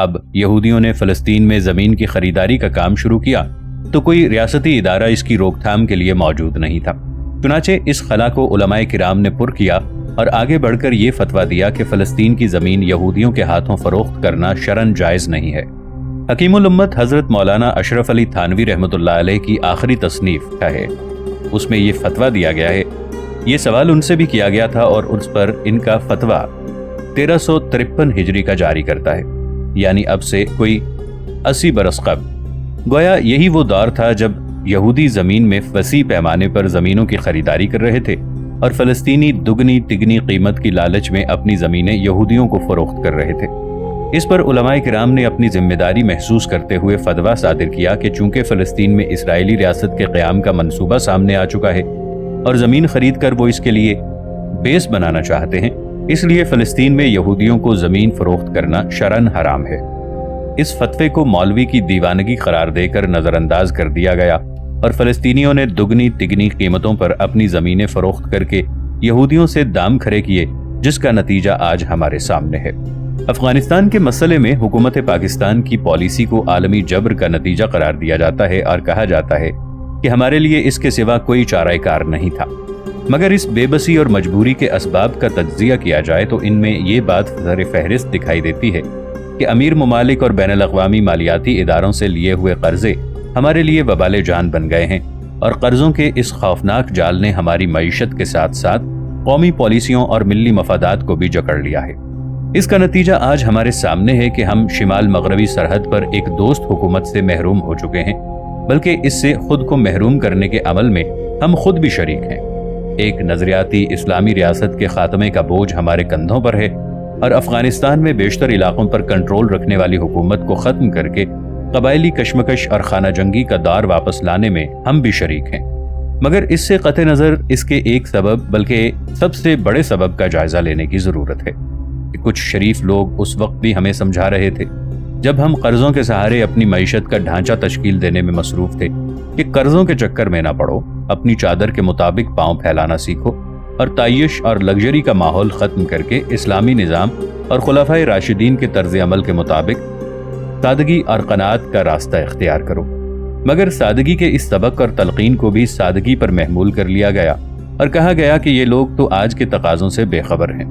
اب یہودیوں نے فلسطین میں زمین کی خریداری کا کام شروع کیا تو کوئی ریاستی ادارہ اس کی روک تھام کے لیے موجود نہیں تھا۔ چنانچہ اس خلا کو علماء کرام نے پر کیا اور آگے بڑھ کر یہ فتویٰ دیا کہ فلسطین کی زمین یہودیوں کے ہاتھوں فروخت کرنا شرعاً جائز نہیں ہے۔ حکیم الامت حضرت مولانا اشرف علی تھانوی رحمۃ اللہ علیہ کی آخری تصنیف ہے، اس میں یہ فتویٰ دیا گیا ہے۔ یہ سوال ان سے بھی کیا گیا تھا اور اس پر ان کا فتویٰ 1353 ہجری کا جاری کرتا ہے، یعنی اب سے کوئی 80 برس قبل۔ گویا یہی وہ دور تھا جب یہودی زمین میں وسیع پیمانے پر زمینوں کی خریداری کر رہے تھے اور فلسطینی دگنی تگنی قیمت کی لالچ میں اپنی زمینیں یہودیوں کو فروخت کر رہے تھے۔ اس پر علماء کرام نے اپنی ذمہ داری محسوس کرتے ہوئے فتویٰ صادر کیا کہ چونکہ فلسطین میں اسرائیلی ریاست کے قیام کا منصوبہ سامنے آ چکا ہے اور زمین خرید کر وہ اس کے لیے بیس بنانا چاہتے ہیں، اس لیے فلسطین میں یہودیوں کو زمین فروخت کرنا شرعاً حرام ہے۔ اس فتوے کو مولوی کی دیوانگی قرار دے کر نظر انداز کر دیا گیا اور فلسطینیوں نے دگنی تگنی قیمتوں پر اپنی زمینیں فروخت کر کے یہودیوں سے دام کھڑے کیے، جس کا نتیجہ آج ہمارے سامنے ہے۔ افغانستان کے مسئلے میں حکومت پاکستان کی پالیسی کو عالمی جبر کا نتیجہ قرار دیا جاتا ہے اور کہا جاتا ہے کہ ہمارے لیے اس کے سوا کوئی چارہ کار نہیں تھا، مگر اس بے بسی اور مجبوری کے اسباب کا تجزیہ کیا جائے تو ان میں یہ بات زر فہرست دکھائی دیتی ہے کہ امیر ممالک اور بین الاقوامی مالیاتی اداروں سے لیے ہوئے قرضے ہمارے لیے وبال جان بن گئے ہیں، اور قرضوں کے اس خوفناک جال نے ہماری معیشت کے ساتھ ساتھ قومی پالیسیوں اور ملی مفادات کو بھی جکڑ لیا ہے۔ اس کا نتیجہ آج ہمارے سامنے ہے کہ ہم شمال مغربی سرحد پر ایک دوست حکومت سے محروم ہو چکے ہیں، بلکہ اس سے خود کو محروم کرنے کے عمل میں ہم خود بھی شریک ہیں۔ ایک نظریاتی اسلامی ریاست کے خاتمے کا بوجھ ہمارے کندھوں پر ہے، اور افغانستان میں بیشتر علاقوں پر کنٹرول رکھنے والی حکومت کو ختم کر کے قبائلی کشمکش اور خانہ جنگی کا دور واپس لانے میں ہم بھی شریک ہیں۔ مگر اس سے قطع نظر اس کے ایک سبب بلکہ سب سے بڑے سبب کا جائزہ لینے کی ضرورت ہے کہ کچھ شریف لوگ اس وقت بھی ہمیں سمجھا رہے تھے جب ہم قرضوں کے سہارے اپنی معیشت کا ڈھانچہ تشکیل دینے میں مصروف تھے کہ قرضوں کے چکر میں نہ پڑو، اپنی چادر کے مطابق پاؤں پھیلانا سیکھو اور تعیش اور لگژری کا ماحول ختم کر کے اسلامی نظام اور خلفائے راشدین کے طرز عمل کے مطابق سادگی اور قناعت کا راستہ اختیار کرو۔ مگر سادگی کے اس سبق اور تلقین کو بھی سادگی پر محمول کر لیا گیا اور کہا گیا کہ یہ لوگ تو آج کے تقاضوں سے بے خبر ہیں،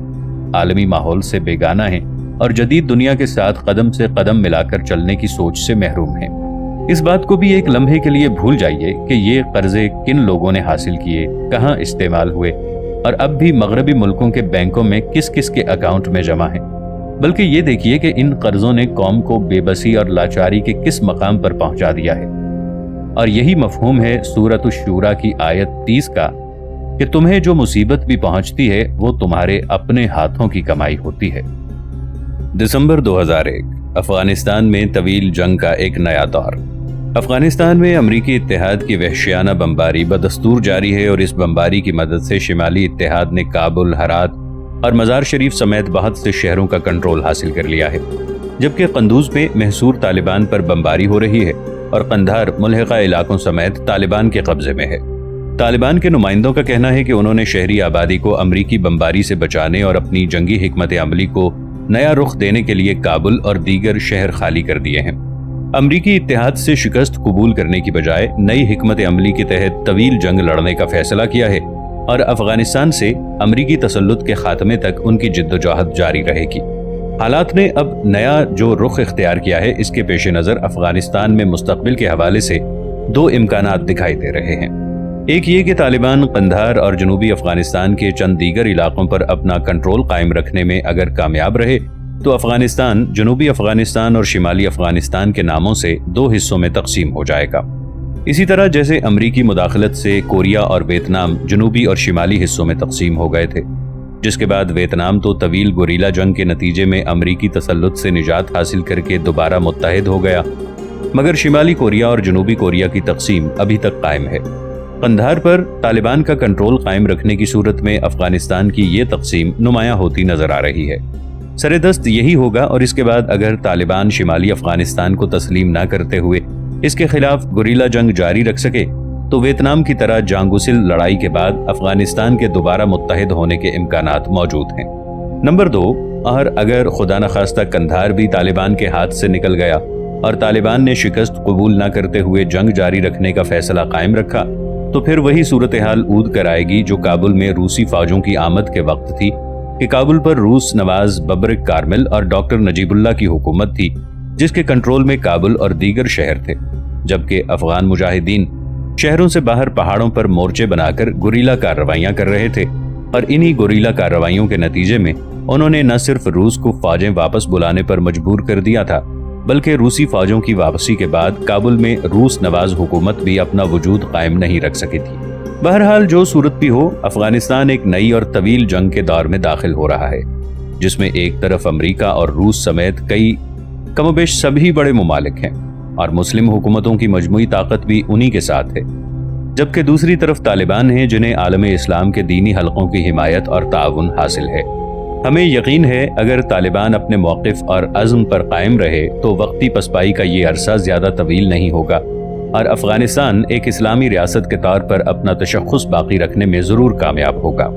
عالمی ماحول سے بیگانہ ہیں اور جدید دنیا کے ساتھ قدم سے قدم ملا کر چلنے کی سوچ سے محروم ہیں۔ اس بات کو بھی ایک لمحے کے لیے بھول جائیے کہ یہ قرضے کن لوگوں نے حاصل کیے، کہاں استعمال ہوئے اور اب بھی مغربی ملکوں کے بینکوں میں کس کس کے اکاؤنٹ میں جمع ہیں، بلکہ یہ دیکھیے کہ ان قرضوں نے قوم کو بے بسی اور لاچاری کے کس مقام پر پہنچا دیا ہے۔ اور یہی مفہوم ہے سورۃ الشورى کی آیت 30 کا کہ تمہیں جو مصیبت بھی پہنچتی ہے وہ تمہارے اپنے ہاتھوں کی کمائی ہوتی ہے۔ دسمبر 2001 افغانستان میں طویل جنگ کا ایک نیا دور۔ افغانستان میں امریکی اتحاد کی وحشیانہ بمباری بدستور جاری ہے اور اس بمباری کی مدد سے شمالی اتحاد نے کابل، ہرات اور مزار شریف سمیت بہت سے شہروں کا کنٹرول حاصل کر لیا ہے، جبکہ قندوز میں محصور طالبان پر بمباری ہو رہی ہے اور قندھار ملحقہ علاقوں سمیت طالبان کے قبضے میں ہے۔ طالبان کے نمائندوں کا کہنا ہے کہ انہوں نے شہری آبادی کو امریکی بمباری سے بچانے اور اپنی جنگی حکمت عملی کو نیا رخ دینے کے لیے کابل اور دیگر شہر خالی کر دیے ہیں۔ امریکی اتحاد سے شکست قبول کرنے کی بجائے نئی حکمت عملی کے تحت طویل جنگ لڑنے کا فیصلہ کیا ہے اور افغانستان سے امریکی تسلط کے خاتمے تک ان کی جدوجہد جاری رہے گی۔ حالات نے اب نیا جو رخ اختیار کیا ہے، اس کے پیش نظر افغانستان میں مستقبل کے حوالے سے دو امکانات دکھائی دے رہے ہیں۔ ایک یہ کہ طالبان قندھار اور جنوبی افغانستان کے چند دیگر علاقوں پر اپنا کنٹرول قائم رکھنے میں اگر کامیاب رہے تو افغانستان جنوبی افغانستان اور شمالی افغانستان کے ناموں سے دو حصوں میں تقسیم ہو جائے گا۔ اسی طرح جیسے امریکی مداخلت سے کوریا اور ویتنام جنوبی اور شمالی حصوں میں تقسیم ہو گئے تھے، جس کے بعد ویتنام تو طویل گوریلا جنگ کے نتیجے میں امریکی تسلط سے نجات حاصل کر کے دوبارہ متحد ہو گیا، مگر شمالی کوریا اور جنوبی کوریا کی تقسیم ابھی تک قائم ہے۔ قندھار پر طالبان کا کنٹرول قائم رکھنے کی صورت میں افغانستان کی یہ تقسیم نمایاں ہوتی نظر آ رہی ہے۔ سر دست یہی ہوگا، اور اس کے بعد اگر طالبان شمالی افغانستان کو تسلیم نہ کرتے ہوئے اس کے خلاف گوریلا جنگ جاری رکھ سکے تو ویتنام کی طرح جانگوسل لڑائی کے بعد افغانستان کے دوبارہ متحد ہونے کے امکانات موجود ہیں۔ نمبر 2، اور اگر خدا نخواستہ قندھار بھی طالبان کے ہاتھ سے نکل گیا اور طالبان نے شکست قبول نہ کرتے ہوئے جنگ جاری رکھنے کا فیصلہ قائم رکھا تو پھر وہی صورتحال عود کر آئے گی جو کابل میں روسی فوجوں کی آمد کے وقت تھی کہ کابل پر روس نواز ببرک کارمل اور ڈاکٹر نجیب اللہ کی حکومت تھی جس کے کنٹرول میں کابل اور دیگر شہر تھے، جبکہ افغان مجاہدین شہروں سے باہر پہاڑوں پر مورچے بنا کر گوریلا کارروائیاں کر رہے تھے، اور انہی گوریلا کارروائیوں کے نتیجے میں انہوں نے نہ صرف روس کو فوجیں واپس بلانے پر مجبور کر دیا تھا بلکہ روسی فوجوں کی واپسی کے بعد کابل میں روس نواز حکومت بھی اپنا وجود قائم نہیں رکھ سکی تھی۔ بہرحال جو صورت بھی ہو، افغانستان ایک نئی اور طویل جنگ کے دور میں داخل ہو رہا ہے جس میں ایک طرف امریکہ اور روس سمیت کئی کم و بیش سبھی بڑے ممالک ہیں اور مسلم حکومتوں کی مجموعی طاقت بھی انہی کے ساتھ ہے، جبکہ دوسری طرف طالبان ہیں جنہیں عالم اسلام کے دینی حلقوں کی حمایت اور تعاون حاصل ہے۔ ہمیں یقین ہے اگر طالبان اپنے موقف اور عزم پر قائم رہے تو وقتی پسپائی کا یہ عرصہ زیادہ طویل نہیں ہوگا اور افغانستان ایک اسلامی ریاست کے طور پر اپنا تشخص باقی رکھنے میں ضرور کامیاب ہوگا۔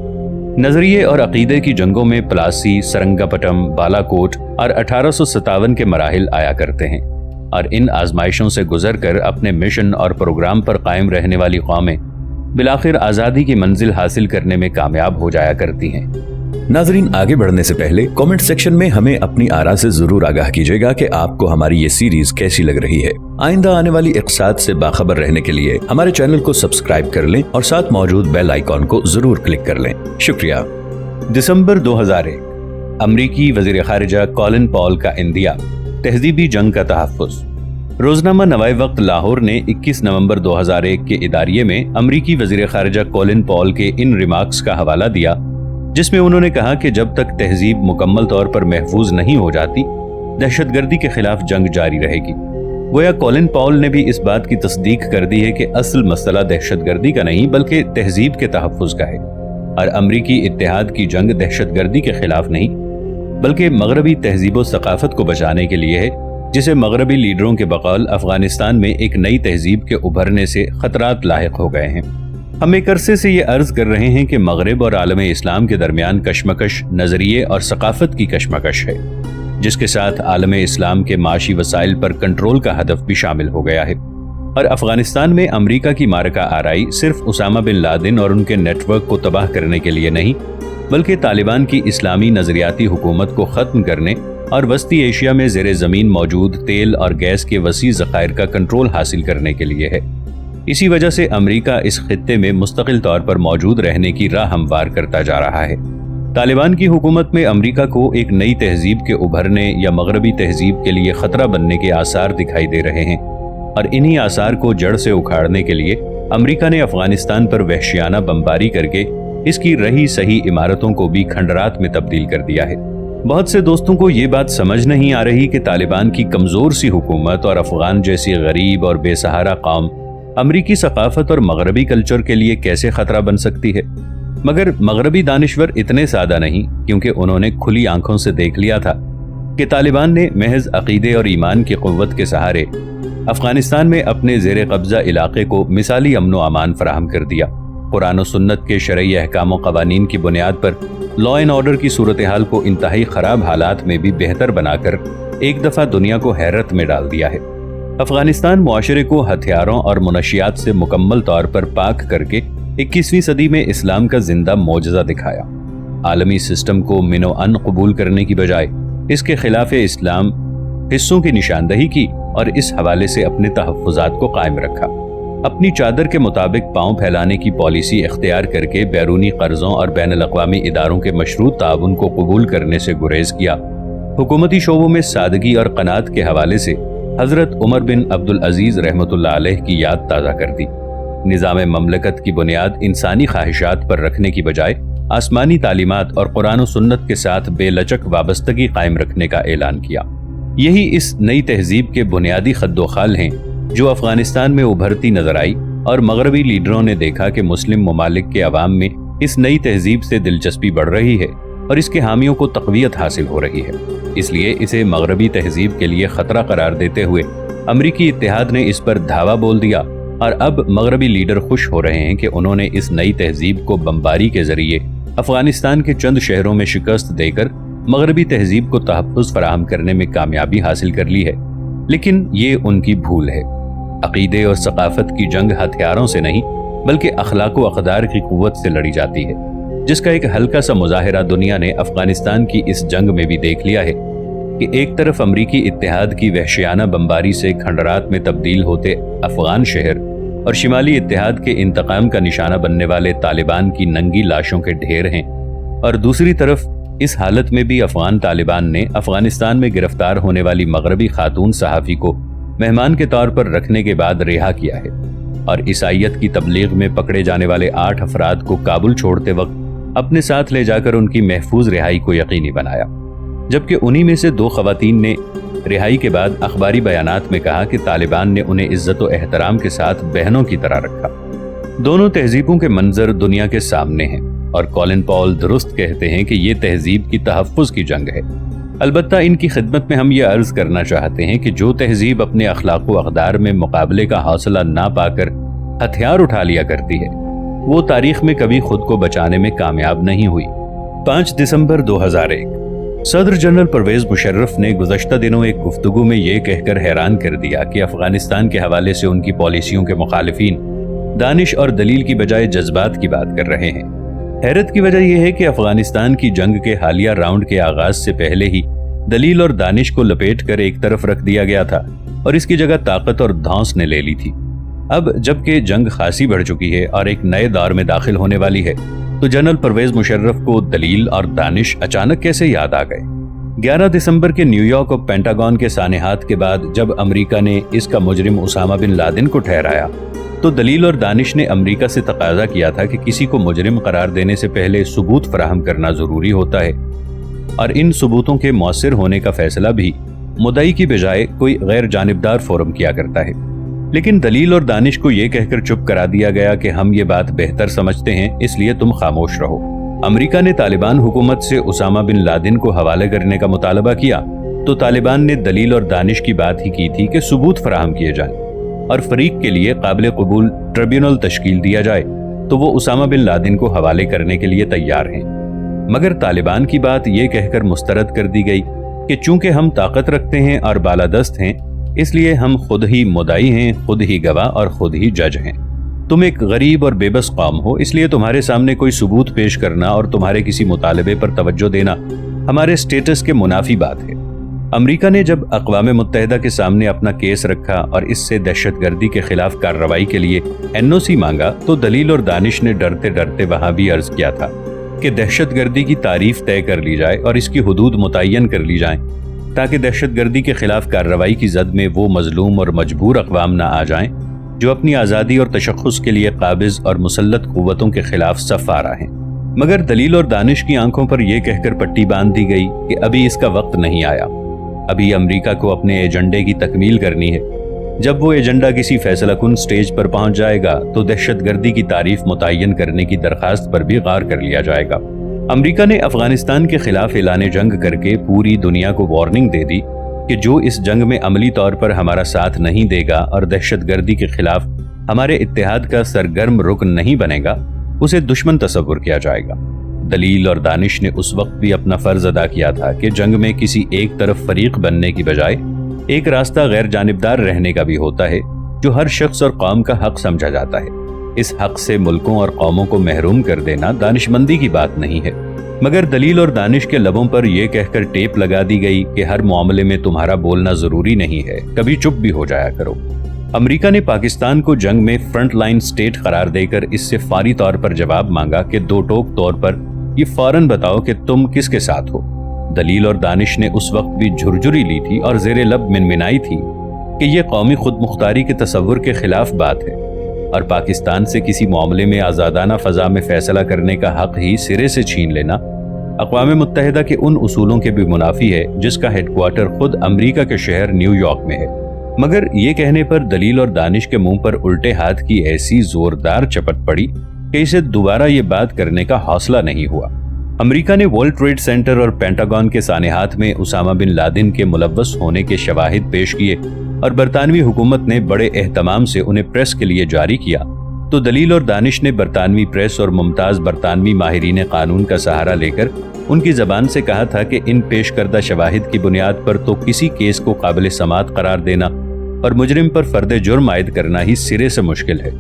نظریے اور عقیدے کی جنگوں میں پلاسی، سرنگا پٹم، بالا کوٹ اور 1857 کے مراحل آیا کرتے ہیں، اور ان آزمائشوں سے گزر کر اپنے مشن اور پروگرام پر قائم رہنے والی قومیں بالآخر آزادی کی منزل حاصل کرنے میں کامیاب ہو جایا کرتی ہیں۔ ناظرین، آگے بڑھنے سے پہلے کامنٹ سیکشن میں ہمیں اپنی آراء سے ضرور آگاہ کیجیے گا کہ آپ کو ہماری یہ سیریز کیسی لگ رہی ہے۔ آئندہ آنے والی اقساط سے باخبر رہنے کے لیے ہمارے چینل کو سبسکرائب کر لیں اور ساتھ موجود بیل آئیکن کو ضرور کلک کر لیں۔ شکریہ۔ دسمبر 2001 امریکی وزیر خارجہ کولن پال کا اندیا، تہذیبی جنگ کا تحفظ۔ روزنامہ نوائے وقت لاہور نے 21 نومبر 2001 کے اداریے میں امریکی وزیر خارجہ کولن پال کے ان ریمارکس کا حوالہ دیا جس میں انہوں نے کہا کہ جب تک تہذیب مکمل طور پر محفوظ نہیں ہو جاتی، دہشت گردی کے خلاف جنگ جاری رہے گی۔ گویا کولن پال نے بھی اس بات کی تصدیق کر دی ہے کہ اصل مسئلہ دہشت گردی کا نہیں بلکہ تہذیب کے تحفظ کا ہے، اور امریکی اتحاد کی جنگ دہشت گردی کے خلاف نہیں بلکہ مغربی تہذیب و ثقافت کو بچانے کے لیے ہے، جسے مغربی لیڈروں کے بقول افغانستان میں ایک نئی تہذیب کے ابھرنے سے خطرات لاحق ہو گئے ہیں۔ ہم ایک عرصے سے یہ عرض کر رہے ہیں کہ مغرب اور عالم اسلام کے درمیان کشمکش نظریے اور ثقافت کی کشمکش ہے، جس کے ساتھ عالم اسلام کے معاشی وسائل پر کنٹرول کا ہدف بھی شامل ہو گیا ہے، اور افغانستان میں امریکہ کی معرکہ آرائی صرف اسامہ بن لادن اور ان کے نیٹ ورک کو تباہ کرنے کے لیے نہیں بلکہ طالبان کی اسلامی نظریاتی حکومت کو ختم کرنے اور وسطی ایشیا میں زیر زمین موجود تیل اور گیس کے وسیع ذخائر کا کنٹرول حاصل کرنے کے لیے ہے۔ اسی وجہ سے امریکہ اس خطے میں مستقل طور پر موجود رہنے کی راہ ہموار کرتا جا رہا ہے۔ طالبان کی حکومت میں امریکہ کو ایک نئی تہذیب کے ابھرنے یا مغربی تہذیب کے لیے خطرہ بننے کے آثار دکھائی دے رہے ہیں، اور انہی آثار کو جڑ سے اکھاڑنے کے لیے امریکہ نے افغانستان پر وحشیانہ بمباری کر کے اس کی رہی صحیح عمارتوں کو بھی کھنڈرات میں تبدیل کر دیا ہے۔ بہت سے دوستوں کو یہ بات سمجھ نہیں آ رہی کہ طالبان کی کمزور سی حکومت اور افغان جیسی غریب اور بے سہارا قوم امریکی ثقافت اور مغربی کلچر کے لیے کیسے خطرہ بن سکتی ہے، مگر مغربی دانشور اتنے سادہ نہیں، کیونکہ انہوں نے کھلی آنکھوں سے دیکھ لیا تھا کہ طالبان نے محض عقیدے اور ایمان کی قوت کے سہارے افغانستان میں اپنے زیر قبضہ علاقے کو مثالی امن و امان فراہم کر دیا۔ قرآن و سنت کے شرعی احکام و قوانین کی بنیاد پر لا اینڈ آرڈر کی صورتحال کو انتہائی خراب حالات میں بھی بہتر بنا کر ایک دفعہ دنیا کو حیرت میں ڈال دیا ہے۔ افغانستان معاشرے کو ہتھیاروں اور منشیات سے مکمل طور پر پاک کر کے 21ویں صدی میں اسلام کا زندہ معجزہ دکھایا۔ عالمی سسٹم کو من و ان قبول کرنے کی بجائے اس کے خلاف اسلام حصوں کی نشاندہی کی اور اس حوالے سے اپنے تحفظات کو قائم رکھا۔ اپنی چادر کے مطابق پاؤں پھیلانے کی پالیسی اختیار کر کے بیرونی قرضوں اور بین الاقوامی اداروں کے مشروط تعاون کو قبول کرنے سے گریز کیا۔ حکومتی شعبوں میں سادگی اور قناعت کے حوالے سے حضرت عمر بن عبدالعزیز رحمۃ اللہ علیہ کی یاد تازہ کر دی۔ نظام مملکت کی بنیاد انسانی خواہشات پر رکھنے کی بجائے آسمانی تعلیمات اور قرآن و سنت کے ساتھ بے لچک وابستگی قائم رکھنے کا اعلان کیا۔ یہی اس نئی تہذیب کے بنیادی خد و خال ہیں جو افغانستان میں ابھرتی نظر آئی، اور مغربی لیڈروں نے دیکھا کہ مسلم ممالک کے عوام میں اس نئی تہذیب سے دلچسپی بڑھ رہی ہے اور اس کے حامیوں کو تقویت حاصل ہو رہی ہے۔ اس لیے اسے مغربی تہذیب کے لیے خطرہ قرار دیتے ہوئے امریکی اتحاد نے اس پر دھاوا بول دیا، اور اب مغربی لیڈر خوش ہو رہے ہیں کہ انہوں نے اس نئی تہذیب کو بمباری کے ذریعے افغانستان کے چند شہروں میں شکست دے کر مغربی تہذیب کو تحفظ فراہم کرنے میں کامیابی حاصل کر لی ہے، لیکن یہ ان کی بھول ہے۔ عقیدے اور ثقافت کی جنگ ہتھیاروں سے نہیں بلکہ اخلاق و اقدار کی قوت سے لڑی جاتی ہے، جس کا ایک ہلکا سا مظاہرہ دنیا نے افغانستان کی اس جنگ میں بھی دیکھ لیا ہے کہ ایک طرف امریکی اتحاد کی وحشیانہ بمباری سے کھنڈرات میں تبدیل ہوتے افغان شہر اور شمالی اتحاد کے انتقام کا نشانہ بننے والے طالبان کی ننگی لاشوں کے ڈھیر ہیں، اور دوسری طرف اس حالت میں بھی افغان طالبان نے افغانستان میں گرفتار ہونے والی مغربی خاتون صحافی کو مہمان کے طور پر رکھنے کے بعد رہا کیا ہے، اور عیسائیت کی تبلیغ میں پکڑے جانے والے 8 افراد کو کابل چھوڑتے وقت اپنے ساتھ لے جا کر ان کی محفوظ رہائی کو یقینی بنایا، جبکہ انہی میں سے 2 خواتین نے رہائی کے بعد اخباری بیانات میں کہا کہ طالبان نے انہیں عزت و احترام کے ساتھ بہنوں کی طرح رکھا۔ دونوں تہذیبوں کے منظر دنیا کے سامنے ہیں، اور کولن پال درست کہتے ہیں کہ یہ تہذیب کی تحفظ کی جنگ ہے۔ البتہ ان کی خدمت میں ہم یہ عرض کرنا چاہتے ہیں کہ جو تہذیب اپنے اخلاق و اقدار میں مقابلے کا حوصلہ نہ پا کر ہتھیار اٹھا لیا کرتی ہے، وہ تاریخ میں کبھی خود کو بچانے میں کامیاب نہیں ہوئی۔ 5 دسمبر 2001 صدر جنرل پرویز مشرف نے گزشتہ دنوں ایک گفتگو میں یہ کہہ کر حیران کر دیا کہ افغانستان کے حوالے سے ان کی پالیسیوں کے مخالفین دانش اور دلیل کی بجائے جذبات کی بات کر رہے ہیں۔ حیرت کی وجہ یہ ہے کہ افغانستان کی جنگ کے حالیہ راؤنڈ کے آغاز سے پہلے ہی دلیل اور دانش کو لپیٹ کر ایک طرف رکھ دیا گیا تھا اور اس کی جگہ طاقت اور دھونس نے لے لی تھی۔ اب جبکہ جنگ خاصی بڑھ چکی ہے اور ایک نئے دور میں داخل ہونے والی ہے، تو جنرل پرویز مشرف کو دلیل اور دانش اچانک کیسے یاد آ گئے؟ 11 دسمبر کے نیو یارک اور پینٹاگون کے سانحات کے بعد جب امریکہ نے اس کا مجرم اسامہ بن لادن کو ٹھہرایا، تو دلیل اور دانش نے امریکہ سے تقاضا کیا تھا کہ کسی کو مجرم قرار دینے سے پہلے ثبوت فراہم کرنا ضروری ہوتا ہے، اور ان ثبوتوں کے مؤثر ہونے کا فیصلہ بھی مدعی کی بجائے کوئی غیر جانبدار فورم کیا کرتا ہے۔ لیکن دلیل اور دانش کو یہ کہہ کر چپ کرا دیا گیا کہ ہم یہ بات بہتر سمجھتے ہیں، اس لیے تم خاموش رہو۔ امریکہ نے طالبان حکومت سے اسامہ بن لادن کو حوالے کرنے کا مطالبہ کیا، تو طالبان نے دلیل اور دانش کی بات ہی کی تھی کہ ثبوت فراہم کیے جائیں اور فریق کے لیے قابل قبول ٹریبیونل تشکیل دیا جائے، تو وہ اسامہ بن لادن کو حوالے کرنے کے لیے تیار ہیں۔ مگر طالبان کی بات یہ کہہ کر مسترد کر دی گئی کہ چونکہ ہم طاقت رکھتے ہیں اور بالادست ہیں، اس لیے ہم خود ہی مدعی ہیں، خود ہی گواہ اور خود ہی جج ہیں۔ تم ایک غریب اور بے بس قوم ہو، اس لیے تمہارے سامنے کوئی ثبوت پیش کرنا اور تمہارے کسی مطالبے پر توجہ دینا ہمارے سٹیٹس کے منافی بات ہے۔ امریکہ نے جب اقوام متحدہ کے سامنے اپنا کیس رکھا اور اس سے دہشت گردی کے خلاف کارروائی کے لیے NOC مانگا، تو دلیل اور دانش نے ڈرتے ڈرتے وہاں بھی عرض کیا تھا کہ دہشت گردی کی تعریف طے کر لی جائے اور اس کی حدود متعین کر لی جائیں، تاکہ دہشت گردی کے خلاف کارروائی کی زد میں وہ مظلوم اور مجبور اقوام نہ آ جائیں جو اپنی آزادی اور تشخص کے لیے قابض اور مسلط قوتوں کے خلاف صف آرا ہیں۔ مگر دلیل اور دانش کی آنکھوں پر یہ کہہ کر پٹی باندھ دی گئی کہ ابھی اس کا وقت نہیں آیا، ابھی امریکہ کو اپنے ایجنڈے کی تکمیل کرنی ہے۔ جب وہ ایجنڈا کسی فیصلہ کن سٹیج پر پہنچ جائے گا تو دہشت گردی کی تعریف متعین کرنے کی درخواست پر بھی غور کر لیا جائے گا۔ امریکہ نے افغانستان کے خلاف اعلان جنگ کر کے پوری دنیا کو وارننگ دے دی کہ جو اس جنگ میں عملی طور پر ہمارا ساتھ نہیں دے گا اور دہشت گردی کے خلاف ہمارے اتحاد کا سرگرم رکن نہیں بنے گا، اسے دشمن تصور کیا جائے گا۔ دلیل اور دانش نے اس وقت بھی اپنا فرض ادا کیا تھا کہ جنگ میں کسی ایک طرف فریق بننے کی بجائے ایک راستہ غیر جانبدار رہنے کا بھی ہوتا ہے، جو ہر شخص اور قوم کا حق سمجھا جاتا ہے۔ اس حق سے ملکوں اور قوموں کو محروم کر دینا دانشمندی کی بات نہیں ہے۔ مگر دلیل اور دانش کے لبوں پر یہ کہہ کر ٹیپ لگا دی گئی کہ ہر معاملے میں تمہارا بولنا ضروری نہیں ہے، کبھی چپ بھی ہو جایا کرو۔ امریکہ نے پاکستان کو جنگ میں فرنٹ لائن سٹیٹ قرار دے کر اس سے فوری طور پر جواب مانگا کہ دو ٹوک طور پر یہ فوراً بتاؤ کہ تم کس کے ساتھ ہو۔ دلیل اور دانش نے اس وقت بھی جھرجھری لی تھی اور زیر لب منمنائی تھی کہ یہ قومی خود مختاری کے تصور کے خلاف بات ہے، اور پاکستان سے کسی معاملے میں آزادانہ فضا میں فیصلہ کرنے کا حق ہی سرے سے چھین لینا اقوام متحدہ کے ان اصولوں کے بھی منافی ہے جس کا ہیڈ کوارٹر خود امریکہ کے شہر نیو یارک میں ہے۔ مگر یہ کہنے پر دلیل اور دانش کے منہ پر الٹے ہاتھ کی ایسی زوردار چپٹ پڑی کہ اسے دوبارہ یہ بات کرنے کا حوصلہ نہیں ہوا۔ امریکہ نے ورلڈ ٹریڈ سینٹر اور پینٹاگون کے سانحات میں اسامہ بن لادن کے ملوث ہونے کے شواہد پیش کیے اور برطانوی حکومت نے بڑے اہتمام سے انہیں پریس کے لیے جاری کیا، تو دلیل اور دانش نے برطانوی پریس اور ممتاز برطانوی ماہرین قانون کا سہارا لے کر ان کی زبان سے کہا تھا کہ ان پیش کردہ شواہد کی بنیاد پر تو کسی کیس کو قابل سماعت قرار دینا اور مجرم پر فرد جرم عائد کرنا ہی سرے سے مشکل ہے۔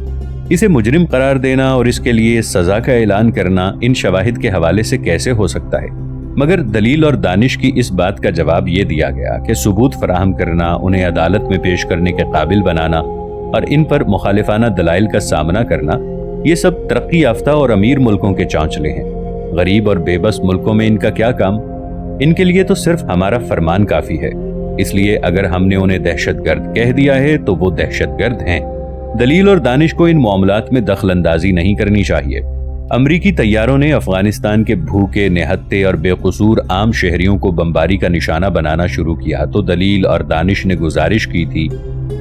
اسے مجرم قرار دینا اور اس کے لیے سزا کا اعلان کرنا ان شواہد کے حوالے سے کیسے ہو سکتا ہے؟ مگر دلیل اور دانش کی اس بات کا جواب یہ دیا گیا کہ ثبوت فراہم کرنا، انہیں عدالت میں پیش کرنے کے قابل بنانا اور ان پر مخالفانہ دلائل کا سامنا کرنا، یہ سب ترقی یافتہ اور امیر ملکوں کے چانچلے ہیں۔ غریب اور بے بس ملکوں میں ان کا کیا کام؟ ان کے لیے تو صرف ہمارا فرمان کافی ہے، اس لیے اگر ہم نے انہیں دہشت گرد کہہ دیا ہے تو وہ دہشت گرد ہیں۔ دلیل اور دانش کو ان معاملات میں دخل اندازی نہیں کرنی چاہیے۔ امریکی طیاروں نے افغانستان کے بھوکے، نہتے اور بے قصور عام شہریوں کو بمباری کا نشانہ بنانا شروع کیا تو دلیل اور دانش نے گزارش کی تھی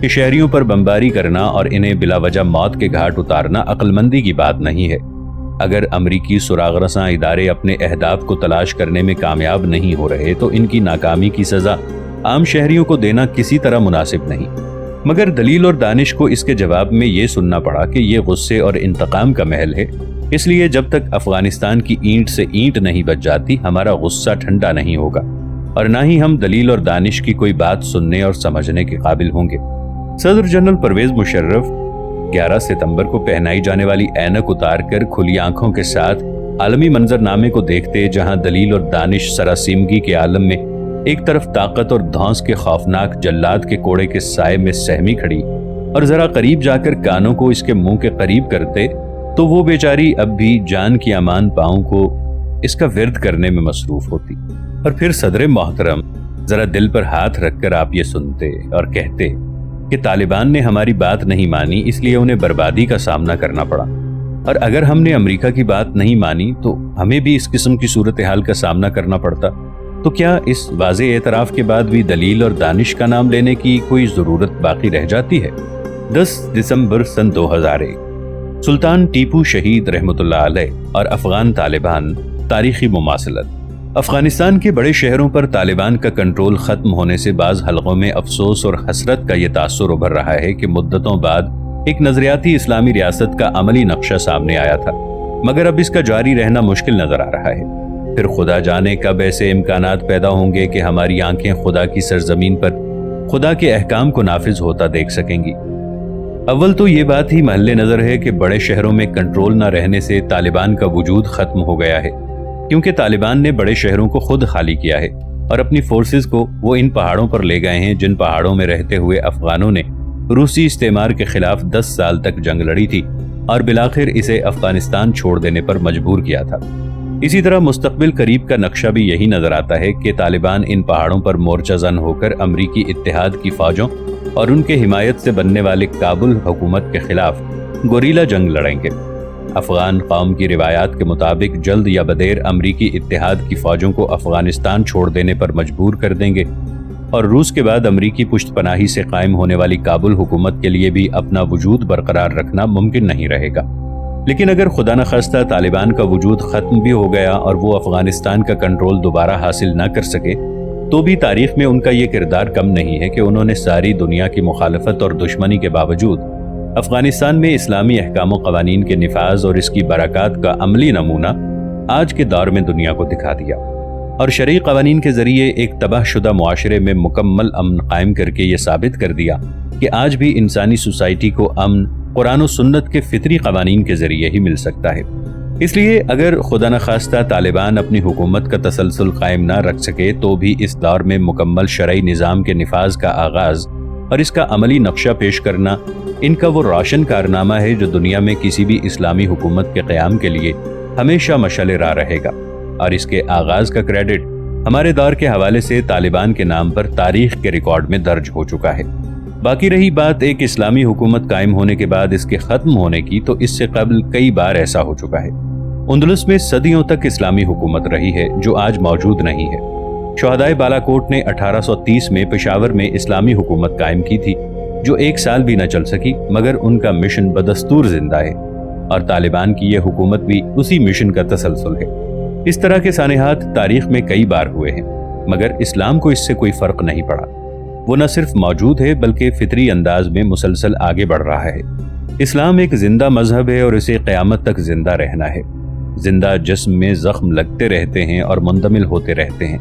کہ شہریوں پر بمباری کرنا اور انہیں بلا وجہ موت کے گھاٹ اتارنا عقل مندی کی بات نہیں ہے۔ اگر امریکی سراغ رساں ادارے اپنے اہداف کو تلاش کرنے میں کامیاب نہیں ہو رہے تو ان کی ناکامی کی سزا عام شہریوں کو دینا کسی طرح مناسب نہیں۔ مگر دلیل اور دانش کو اس کے جواب میں یہ سننا پڑا کہ یہ غصے اور انتقام کا محل ہے، اس لیے جب تک افغانستان کی اینٹ سے اینٹ نہیں بچ جاتی ہمارا غصہ ٹھنڈا نہیں ہوگا، اور نہ ہی ہم دلیل اور دانش کی کوئی بات سننے اور سمجھنے کے قابل ہوں گے۔ صدر جنرل پرویز مشرف 11 ستمبر کو پہنائی جانے والی اینک اتار کر کھلی آنکھوں کے ساتھ عالمی منظرنامے کو دیکھتے، جہاں دلیل اور دانش سراسیمگی کے عالم میں ایک طرف طاقت اور دھونس کے خوفناک جلاد کے کوڑے کے سائے میں سہمی کھڑی اور ذرا قریب جا کر کانوں کو اس کے منہ کے قریب کرتے تو وہ بیچاری اب بھی جان کی امان پاؤں کو اس کا ورد کرنے میں مصروف ہوتی، اور پھر صدر محترم ذرا دل پر ہاتھ رکھ کر آپ یہ سنتے اور کہتے کہ طالبان نے ہماری بات نہیں مانی، اس لیے انہیں بربادی کا سامنا کرنا پڑا، اور اگر ہم نے امریکہ کی بات نہیں مانی تو ہمیں بھی اس قسم کی صورتحال کا سامنا کرنا پڑتا۔ تو کیا اس واضح اعتراف کے بعد بھی دلیل اور دانش کا نام لینے کی کوئی ضرورت باقی رہ جاتی ہے؟ 10 دسمبر سن 2001 سلطان ٹیپو شہید رحمۃ اللہ علیہ اور افغان طالبان تاریخی مماثلت۔ افغانستان کے بڑے شہروں پر طالبان کا کنٹرول ختم ہونے سے بعض حلقوں میں افسوس اور حسرت کا یہ تاثر ابھر رہا ہے کہ مدتوں بعد ایک نظریاتی اسلامی ریاست کا عملی نقشہ سامنے آیا تھا، مگر اب اس کا جاری رہنا مشکل نظر آ رہا ہے۔ پھر خدا جانے کب ایسے امکانات پیدا ہوں گے کہ ہماری آنکھیں خدا کی سرزمین پر خدا کے احکام کو نافذ ہوتا دیکھ سکیں گی۔ اول تو یہ بات ہی محل نظر ہے کہ بڑے شہروں میں کنٹرول نہ رہنے سے طالبان کا وجود ختم ہو گیا ہے، کیونکہ طالبان نے بڑے شہروں کو خود خالی کیا ہے اور اپنی فورسز کو وہ ان پہاڑوں پر لے گئے ہیں جن پہاڑوں میں رہتے ہوئے افغانوں نے روسی استعمار کے خلاف 10 سال تک جنگ لڑی تھی اور بالآخر اسے افغانستان چھوڑ دینے پر مجبور کیا تھا۔ اسی طرح مستقبل قریب کا نقشہ بھی یہی نظر آتا ہے کہ طالبان ان پہاڑوں پر مورچہ زن ہو کر امریکی اتحاد کی فوجوں اور ان کے حمایت سے بننے والے کابل حکومت کے خلاف گوریلا جنگ لڑیں گے۔ افغان قوم کی روایات کے مطابق جلد یا بدیر امریکی اتحاد کی فوجوں کو افغانستان چھوڑ دینے پر مجبور کر دیں گے، اور روس کے بعد امریکی پشت پناہی سے قائم ہونے والی کابل حکومت کے لیے بھی اپنا وجود برقرار رکھنا ممکن نہیں رہے گا۔ لیکن اگر خدا نخواستہ طالبان کا وجود ختم بھی ہو گیا اور وہ افغانستان کا کنٹرول دوبارہ حاصل نہ کر سکے تو بھی تاریخ میں ان کا یہ کردار کم نہیں ہے کہ انہوں نے ساری دنیا کی مخالفت اور دشمنی کے باوجود افغانستان میں اسلامی احکام و قوانین کے نفاذ اور اس کی برکات کا عملی نمونہ آج کے دور میں دنیا کو دکھا دیا، اور شرعی قوانین کے ذریعے ایک تباہ شدہ معاشرے میں مکمل امن قائم کر کے یہ ثابت کر دیا کہ آج بھی انسانی سوسائٹی کو امن قرآن و سنت کے فطری قوانین کے ذریعے ہی مل سکتا ہے۔ اس لیے اگر خدا نخواستہ طالبان اپنی حکومت کا تسلسل قائم نہ رکھ سکے تو بھی اس دور میں مکمل شرعی نظام کے نفاذ کا آغاز اور اس کا عملی نقشہ پیش کرنا ان کا وہ روشن کارنامہ ہے جو دنیا میں کسی بھی اسلامی حکومت کے قیام کے لیے ہمیشہ مشعل راہ رہے گا، اور اس کے آغاز کا کریڈٹ ہمارے دور کے حوالے سے طالبان کے نام پر تاریخ کے ریکارڈ میں درج ہو چکا ہے۔ باقی رہی بات ایک اسلامی حکومت قائم ہونے کے بعد اس کے ختم ہونے کی، تو اس سے قبل کئی بار ایسا ہو چکا ہے۔ اندلس میں صدیوں تک اسلامی حکومت رہی ہے جو آج موجود نہیں ہے۔ شہدائے بالاکوٹ نے 1830 میں پشاور میں اسلامی حکومت قائم کی تھی جو 1 سال بھی نہ چل سکی، مگر ان کا مشن بدستور زندہ ہے، اور طالبان کی یہ حکومت بھی اسی مشن کا تسلسل ہے۔ اس طرح کے سانحات تاریخ میں کئی بار ہوئے ہیں، مگر اسلام کو اس سے کوئی فرق نہیں پڑا۔ وہ نہ صرف موجود ہے بلکہ فطری انداز میں مسلسل آگے بڑھ رہا ہے۔ اسلام ایک زندہ مذہب ہے اور اسے قیامت تک زندہ رہنا ہے۔ زندہ جسم میں زخم لگتے رہتے ہیں اور مندمل ہوتے رہتے ہیں۔